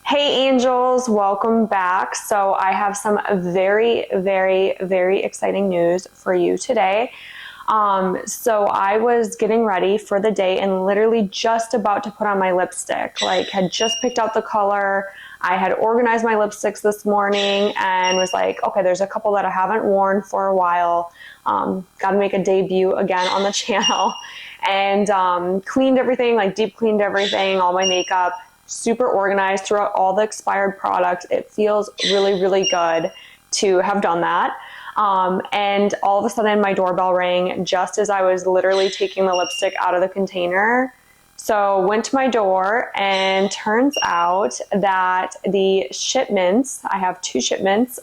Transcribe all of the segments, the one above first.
Hey angels, welcome back. So I have some very exciting news for you today. So I was getting ready for the day and literally just about to put on my lipstick, like had just picked out the color. I had organized my lipsticks this morning and was like, okay, there's a couple that I haven't worn for a while. Got to make a debut again on the channel, and cleaned everything, like deep cleaned everything, all my makeup. Super organized throughout all the expired products. It feels really good to have done that. And all of a sudden my doorbell rang just as I was literally taking the lipstick out of the container. So went to my door, and turns out that the shipments, I have 2 shipments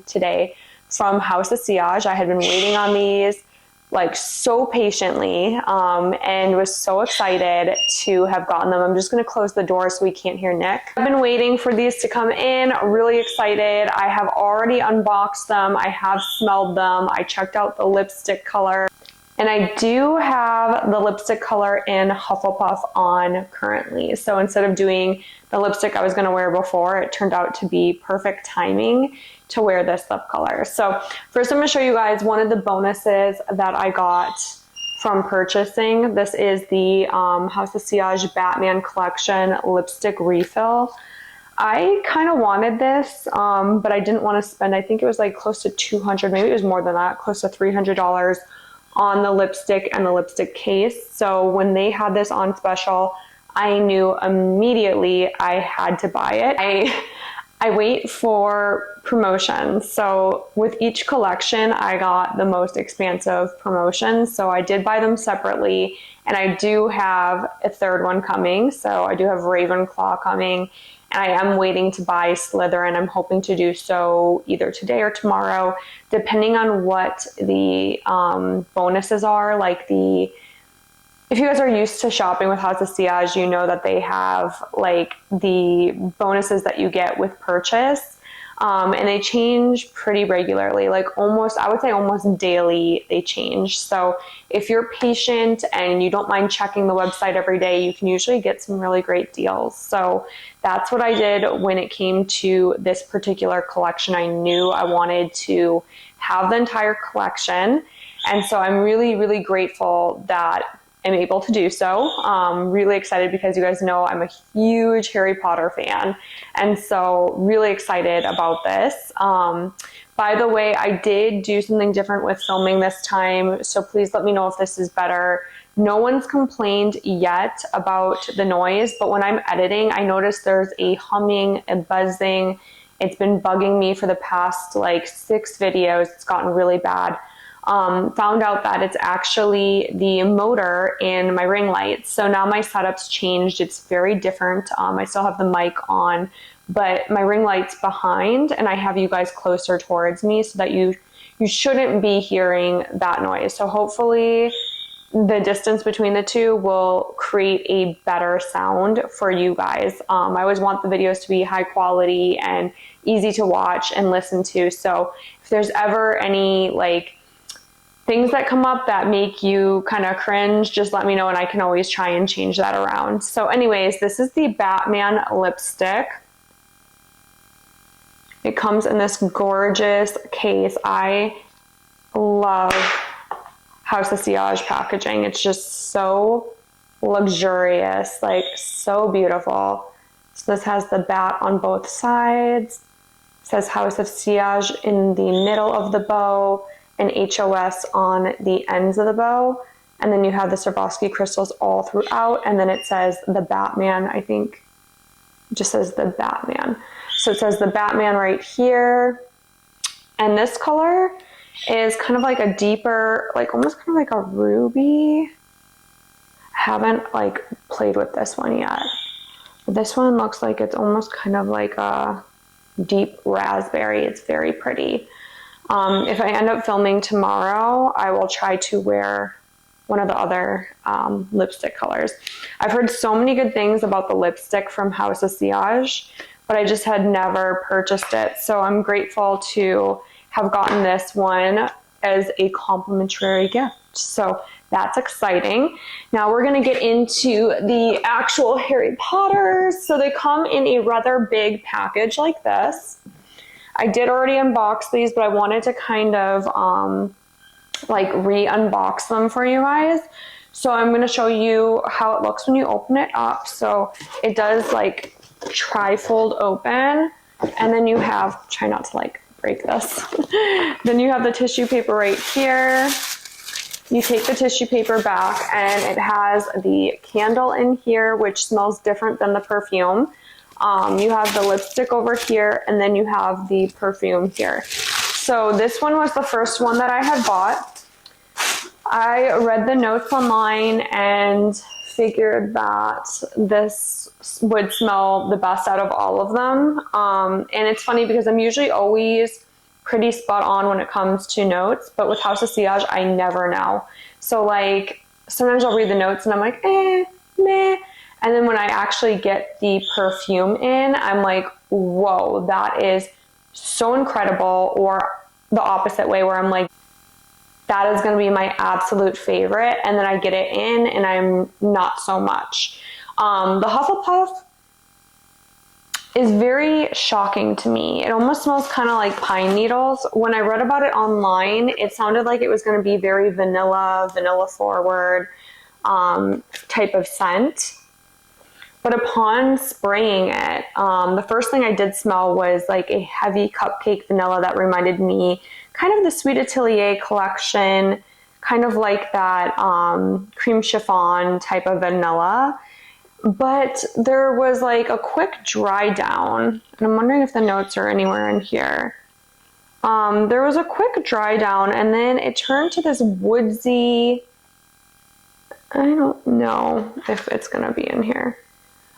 today from House of Sillage. I had been waiting on these like so patiently, and was so excited to have gotten them. I'm just gonna close the door so we can't hear Nick. I've been waiting for these to come in, really excited. I have already unboxed them. I have smelled them. I checked out the lipstick color. And I do have the lipstick color in Hufflepuff on currently. So instead of doing the lipstick I was gonna wear before, it turned out to be perfect timing to wear this lip color. So first I'm gonna show you guys one of the bonuses that I got from purchasing. This is the House of Sillage Batman Collection lipstick refill. I kind of wanted this, but I didn't want to spend, I think it was like close to $200, maybe it was more than that, close to $300 on the lipstick and the lipstick case. So when they had this on special, I knew immediately I had to buy it. I wait for promotions. So with each collection, I got the most expansive promotions. So I did buy them separately, and I do have a third one coming. So I do have Ravenclaw coming, and I am waiting to buy Slytherin. I'm hoping to do so either today or tomorrow, depending on what the bonuses are. Like if you guys are used to shopping with House of Sillage, you know that they have like the bonuses that you get with purchase. And they change pretty regularly, like almost, I would say almost daily they change. So if you're patient and you don't mind checking the website every day, you can usually get some really great deals. So that's what I did when it came to this particular collection. I knew I wanted to have the entire collection. And so I'm really grateful that I'm able to do so. Really excited because you guys know I'm a huge Harry Potter fan, and so really excited about this. By the way, I did do something different with filming this time, so please let me know if this is better. No one's complained yet about the noise, but when I'm editing, I notice there's a humming, a buzzing. It's been bugging me for the past like 6 videos. It's gotten really bad. Found out that it's actually the motor in my ring lights. So now my setup's changed. It's very different. I still have the mic on, but my ring light's behind, and I have you guys closer towards me so that you shouldn't be hearing that noise. So hopefully the distance between the two will create a better sound for you guys. I always want the videos to be high quality and easy to watch and listen to. So if there's ever any like things that come up that make you kind of cringe, just let me know and I can always try and change that around. So anyways, this is the Batman lipstick. It comes in this gorgeous case. I love House of Sillage packaging. It's just so luxurious, like so beautiful. So this has the bat on both sides. It says House of Sillage in the middle of the bow, and HOS on the ends of the bow, and then you have the Swarovski crystals all throughout, and then it says the Batman. I think it just says the Batman. So it says the Batman right here, and this color is kind of like a deeper, like almost kind of like a ruby. I haven't like played with this one yet, but this one looks like it's almost kind of like a deep raspberry. It's very pretty. If I end up filming tomorrow, I will try to wear one of the other lipstick colors. I've heard so many good things about the lipstick from House of Sillage, but I just had never purchased it. So I'm grateful to have gotten this one as a complimentary gift. So that's exciting. Now we're going to get into the actual Harry Potters. So they come in a rather big package like this. I did already unbox these, but I wanted to kind of like re-unbox them for you guys. So I'm going to show you how it looks when you open it up. So it does like tri-fold open, and then you have, try not to like break this. Then you have the tissue paper right here. You take the tissue paper back and it has the candle in here, which smells different than the perfume. You have the lipstick over here, and then you have the perfume here. So this one was the first one that I had bought. I read the notes online and figured that this would smell the best out of all of them. And it's funny because I'm usually always pretty spot on when it comes to notes, but with House of Sillage, I never know. So like sometimes I'll read the notes and I'm like, meh. And then when I actually get the perfume in, I'm like, whoa, that is so incredible. Or the opposite way where I'm like, that is going to be my absolute favorite. And then I get it in and I'm not so much. The Hufflepuff is very shocking to me. It almost smells kind of like pine needles. When I read about it online, it sounded like it was going to be very vanilla forward type of scent. But upon spraying it, the first thing I did smell was like a heavy cupcake vanilla that reminded me kind of the Sweet Atelier collection, kind of like that cream chiffon type of vanilla. But there was like a quick dry down, and I'm wondering if the notes are anywhere in here. There was a quick dry down, and then it turned to this woodsy, I don't know if it's going to be in here.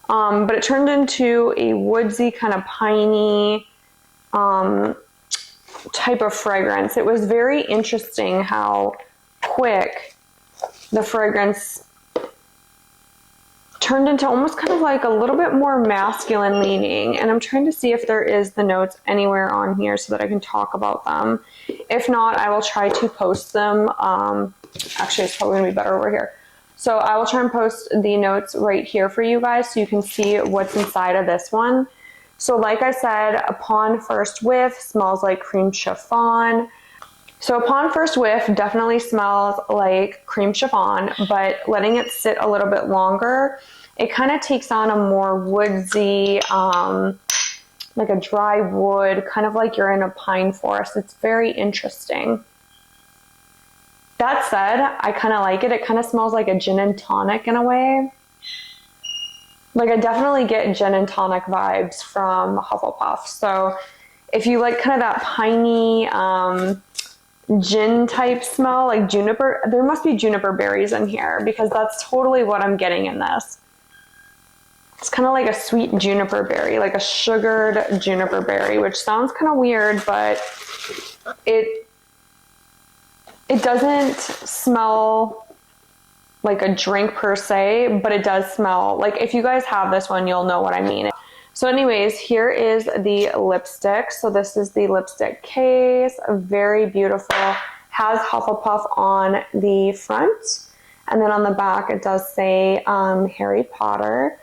But it turned into a woodsy kind of piney type of fragrance. It was very interesting how quick the fragrance turned into almost kind of like a little bit more masculine leaning. And I'm trying to see if there is the notes anywhere on here so that I can talk about them. If not, I will try to post them. Actually, it's probably gonna be better over here. So I will try and post the notes right here for you guys so you can see what's inside of this one. So like I said, upon first whiff, smells like cream chiffon. So upon first whiff, definitely smells like cream chiffon, but letting it sit a little bit longer, it kind of takes on a more woodsy, like a dry wood, kind of like you're in a pine forest. It's very interesting. That said, I kind of like it. It kind of smells like a gin and tonic in a way. Like I definitely get gin and tonic vibes from Hufflepuff. So if you like kind of that piney gin type smell, like juniper, there must be juniper berries in here because that's totally what I'm getting in this. It's kind of like a sweet juniper berry, like a sugared juniper berry, which sounds kind of weird, but it doesn't smell like a drink per se, but it does smell like, if you guys have this one, you'll know what I mean. So anyways, here is the lipstick. So this is the lipstick case, very beautiful. Has Hufflepuff on the front. And then on the back, it does say Harry Potter.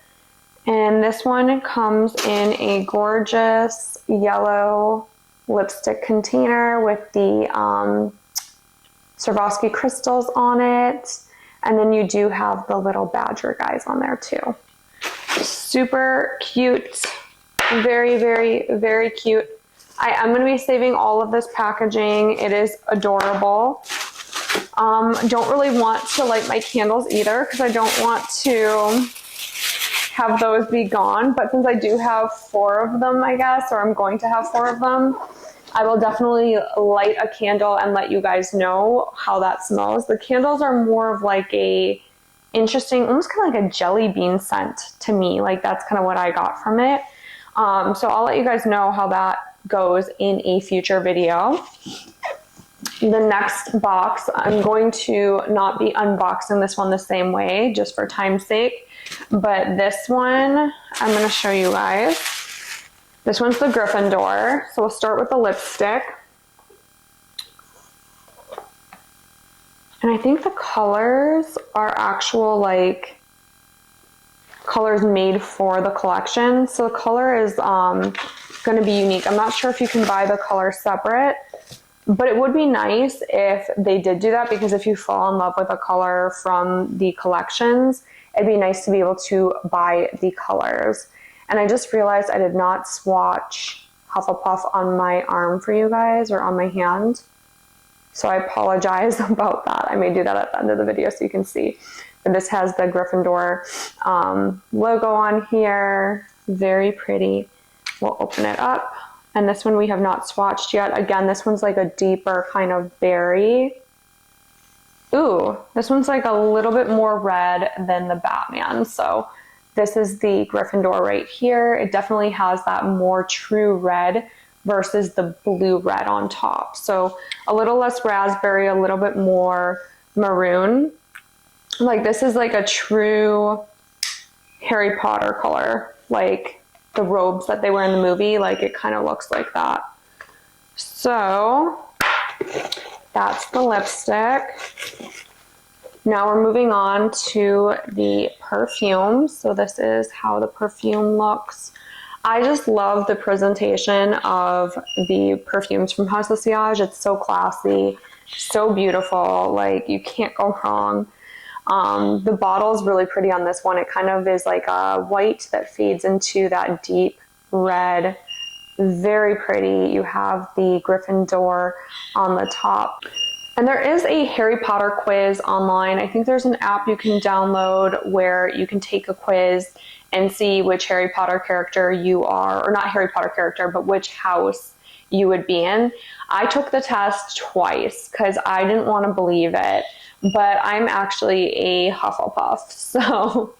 And this one comes in a gorgeous yellow lipstick container with the Swarovski crystals on it. And then you do have the little badger guys on there too. Super cute. Very, very, very cute. I am going to be saving all of this packaging. It is adorable. Don't really want to light my candles either because I don't want to have those be gone. But since I do have 4 of them, I guess, or I'm going to have 4 of them, I will definitely light a candle and let you guys know how that smells. The candles are more of like a interesting, almost kind of like a jelly bean scent to me. Like that's kind of what I got from it. So I'll let you guys know how that goes in a future video. The next box, I'm going to not be unboxing this one the same way just for time's sake. But this one, I'm going to show you guys. This one's the Gryffindor. So we'll start with the lipstick. And I think the colors are actual like colors made for the collection. So the color is going to be unique. I'm not sure if you can buy the color separate, but it would be nice if they did do that, because if you fall in love with a color from the collections, it'd be nice to be able to buy the colors. And I just realized I did not swatch Hufflepuff on my arm for you guys, or on my hand. So I apologize about that. I may do that at the end of the video so you can see. But this has the Gryffindor logo on here. Very pretty. We'll open it up. And this one we have not swatched yet. Again, this one's like a deeper kind of berry. Ooh, this one's like a little bit more red than the Batman. So this is the Gryffindor right here. It definitely has that more true red versus the blue red on top. So a little less raspberry, a little bit more maroon. Like this is like a true Harry Potter color, like the robes that they wear in the movie, like it kind of looks like that. So that's the lipstick. Now we're moving on to the perfume. So this is how the perfume looks. I just love the presentation of the perfumes from House of Sillage. It's so classy, so beautiful, like you can't go wrong. The bottle is really pretty on this one. It kind of is like a white that fades into that deep red. Very pretty. You have the Gryffindor on the top. And there is a Harry Potter quiz online. I think there's an app you can download where you can take a quiz and see which Harry Potter character you are, or not Harry Potter character, but which house you would be in. I took the test twice because I didn't want to believe it, but I'm actually a Hufflepuff. So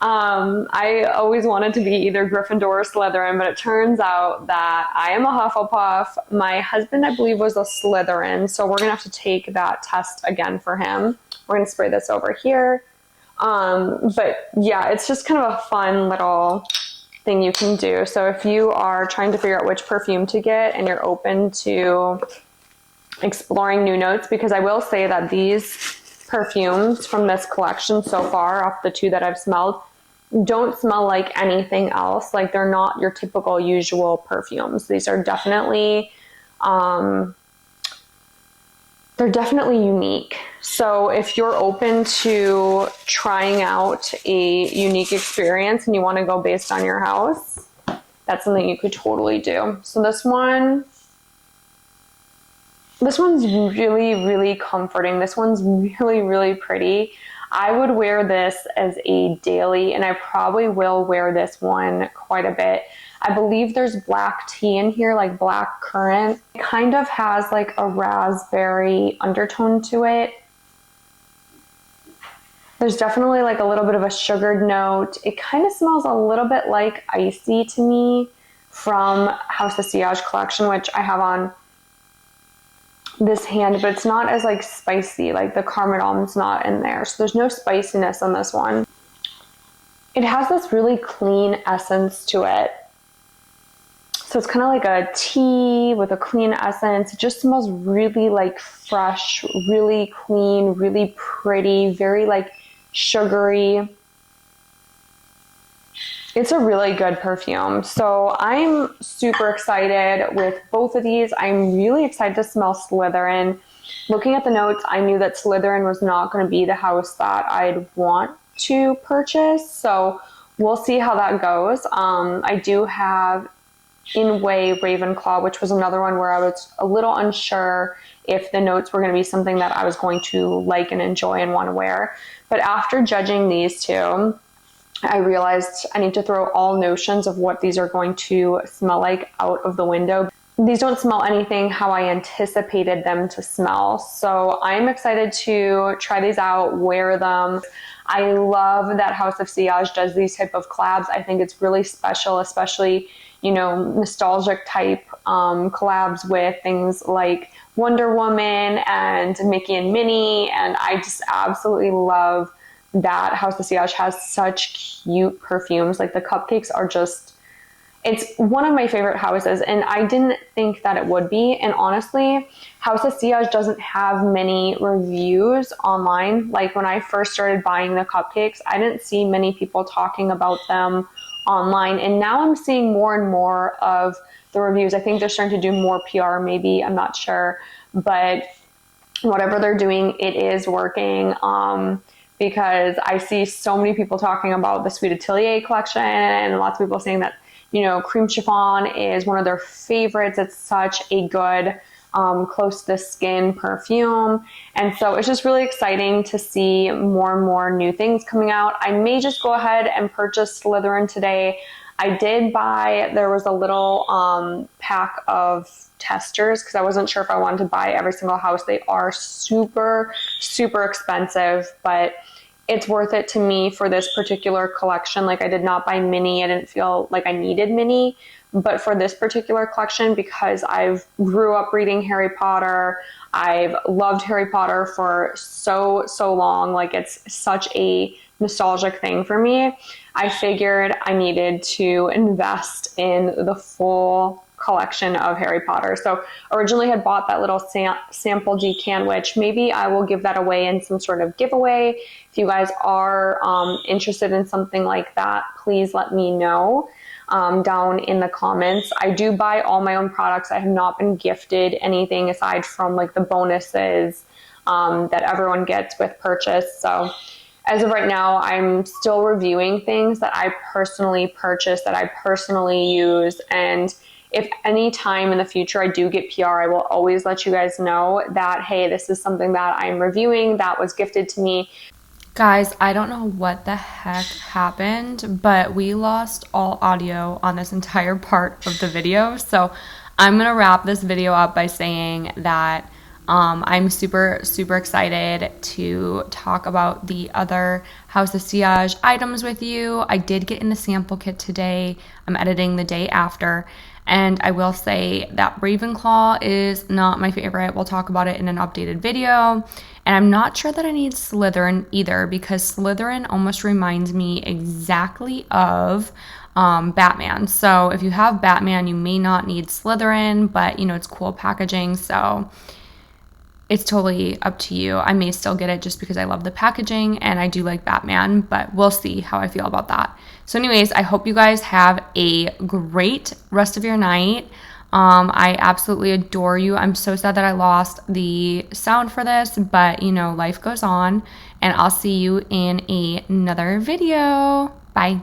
I always wanted to be either Gryffindor or Slytherin, but it turns out that I am a Hufflepuff. My husband, I believe, was a Slytherin, so we're gonna have to take that test again for him. We're gonna spray this over here. But yeah, it's just kind of a fun little thing you can do. So if you are trying to figure out which perfume to get and you're open to exploring new notes, because I will say that these perfumes from this collection so far, off the two that I've smelled, don't smell like anything else. Like they're not your typical usual perfumes. These are definitely they're definitely unique. So if you're open to trying out a unique experience and you want to go based on your house, that's something you could totally do. So this one's really, really comforting. This one's really, really pretty. I would wear this as a daily, and I probably will wear this one quite a bit. I believe there's black tea in here, like black currant. It kind of has like a raspberry undertone to it. There's definitely like a little bit of a sugared note. It kind of smells a little bit like icy to me from House of Sillage collection, which I have on this hand, but it's not as like spicy, like the cardamon's not in there. So there's no spiciness on this one. It has this really clean essence to it. So it's kind of like a tea with a clean essence. It just smells really like fresh, really clean, really pretty, very like sugary. It's a really good perfume. So I'm super excited with both of these. I'm really excited to smell Slytherin. Looking at the notes, I knew that Slytherin was not going to be the house that I'd want to purchase. So we'll see how that goes. I do have In Way Ravenclaw, which was another one where I was a little unsure if the notes were going to be something that I was going to like and enjoy and want to wear. But after judging these two, I realized I need to throw all notions of what these are going to smell like out of the window. These don't smell anything how I anticipated them to smell. So I'm excited to try these out, wear them. I love that House of Sillage does these type of collabs. I think it's really special, especially, you know, nostalgic type collabs with things like Wonder Woman and Mickey and Minnie. And I just absolutely love that House of Sillage has such cute perfumes. Like the cupcakes are just it's one of my favorite houses, and I didn't think that it would be. And honestly, House of Sillage doesn't have many reviews online. Like when I first started buying the cupcakes, I didn't see many people talking about them online. And now I'm seeing more and more of the reviews. I think they're starting to do more PR, maybe, I'm not sure. But whatever they're doing, it is working. Because I see so many people talking about the Sweet Atelier collection, and lots of people saying that, you know, cream chiffon is one of their favorites. It's such a good, close to the skin perfume. And so it's just really exciting to see more and more new things coming out. I may just go ahead and purchase Slytherin today. I did buy, there was a little pack of testers because I wasn't sure if I wanted to buy every single house. They are super, super expensive, but it's worth it to me for this particular collection. Like, I did not buy mini. I didn't feel like I needed mini, but for this particular collection, because I've grew up reading Harry Potter, I've loved Harry Potter for so long. Like, it's such a nostalgic thing for me. I figured I needed to invest in the full collection of Harry Potter. So originally had bought that little sample G-can, which maybe I will give that away in some sort of giveaway. If you guys are interested in something like that, please let me know down in the comments. I do buy all my own products. I have not been gifted anything aside from like the bonuses that everyone gets with purchase. So as of right now, I'm still reviewing things that I personally purchase, that I personally use. And if any time in the future I do get PR, I will always let you guys know that, hey, this is something that I'm reviewing that was gifted to me. Guys, I don't know what the heck happened, but we lost all audio on this entire part of the video. So I'm going to wrap this video up by saying that I'm super, super excited to talk about the other House of Sillage items with you. I did get in the sample kit today. I'm editing the day after. And I will say that Ravenclaw is not my favorite. We'll talk about it in an updated video. And I'm not sure that I need Slytherin either, because Slytherin almost reminds me exactly of Batman. So if you have Batman, you may not need Slytherin, but you know, it's cool packaging. So it's totally up to you. I may still get it just because I love the packaging and I do like Batman, but we'll see how I feel about that. So anyways, I hope you guys have a great rest of your night. I absolutely adore you. I'm so sad that I lost the sound for this, but you know, life goes on, and I'll see you in another video. Bye.